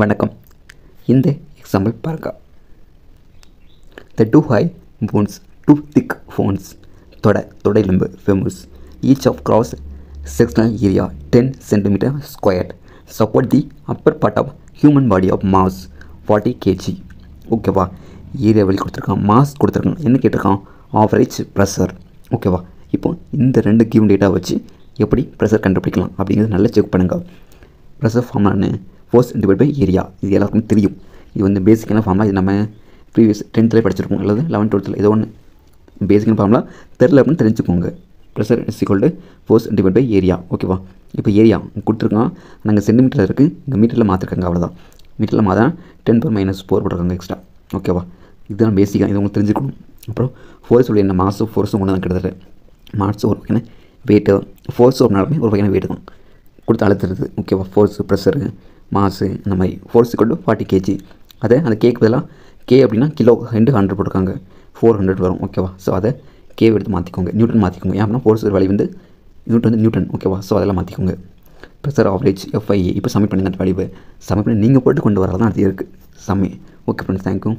வணக்கம். இந்த எக்ஸாம்பிள் பாருங்க. The two high bones, two thick bones, தொடை limb, femurs, each of cross sectional area 10 cm squared, support the upper part of human body of mass 40 kg. ஓகேவா? Area வெளி கொடுத்துருக்கான், mass கொடுத்துருக்கான், என்ன கேட்டிருக்கான்? Average pressure. ஓகேவா? இப்போ இந்த ரெண்டு கிவன் டேட்டா வச்சு எப்படி ப்ரெஷர் கண்டுபிடிக்கலாம் அப்படிங்கிறது நல்லா செக் பண்ணுங்கள். ப்ரெஷர் ஃபார்ம்லான்னு ஃபோர்ஸ் டிவைட் பை ஏரியா, இது எல்லாருக்குமே தெரியும். இது வந்து பேசிக்கான ஃபார்ம்லாம். இது நம்ம ப்ரீவியஸ் 10th படிச்சிருக்கோம், அல்லது 11th 12th ஏதோ ஒன்று பேசிக்கான ஃபார்ம்லாம் தெரில அப்படின்னு தெரிஞ்சுக்கோங்க. Pressure is equal to force divide by area. ஓகேவா? இப்போ ஏரியா கொடுத்துருக்கான், நாங்கள் சென்டிமீட்டரில் இருக்குது, இங்கே மீட்டரில் மாற்றிருக்காங்க, அவ்வளோதான். மீட்டரில் மாற்றினா 10⁻⁴ போட்டிருக்காங்க எக்ஸ்ட்ரா. ஓகேவா? இதுதான் பேசிக்காக, இது உங்களுக்கு தெரிஞ்சுக்கணும். அப்புறம் ஃபோர்ஸ் சொல்லி என்ன, மாஸும் ஃபோர்ஸும் ஒன்று தான் கிட்டத்தட்ட. மாஸ் ஒரு வகையான வெயிட்டு, ஃபோர்ஸ் ஒரு நாளுமே ஒரு வகையான வெயிட்டு தான் கொடுத்து அழுத்துறது. ஓகேவா? ஃபோர்ஸு, ப்ரெஷரு, மாசு, அந்த மாதிரி. Force equal to 40 kg. அதை அந்த கேக்கு பதிலாக கே அப்படின்னா கிலோ 100 போட்டிருக்காங்க, 400 வரும். ஓகேவா? ஸோ அதை கே எடுத்து மாற்றிக்கோங்க, நியூட்டன் மாற்றிக்கோங்க. ஏன் அப்படின்னா ஃபோர்ஸ் வேல்யூ வந்து நியூட்டன். ஓகேவா? ஸோ அதெல்லாம் மாற்றிக்கோங்க. ப்ரெஷர் ஆவரேஜ் FI இப்போ சப்மிட் பண்ணுங்க. அந்த வேல்யூவை சப்மிட் பண்ணி நீங்கள் போட்டு கொண்டு வரதான் அது இருக்குது. Okay friends, thank you.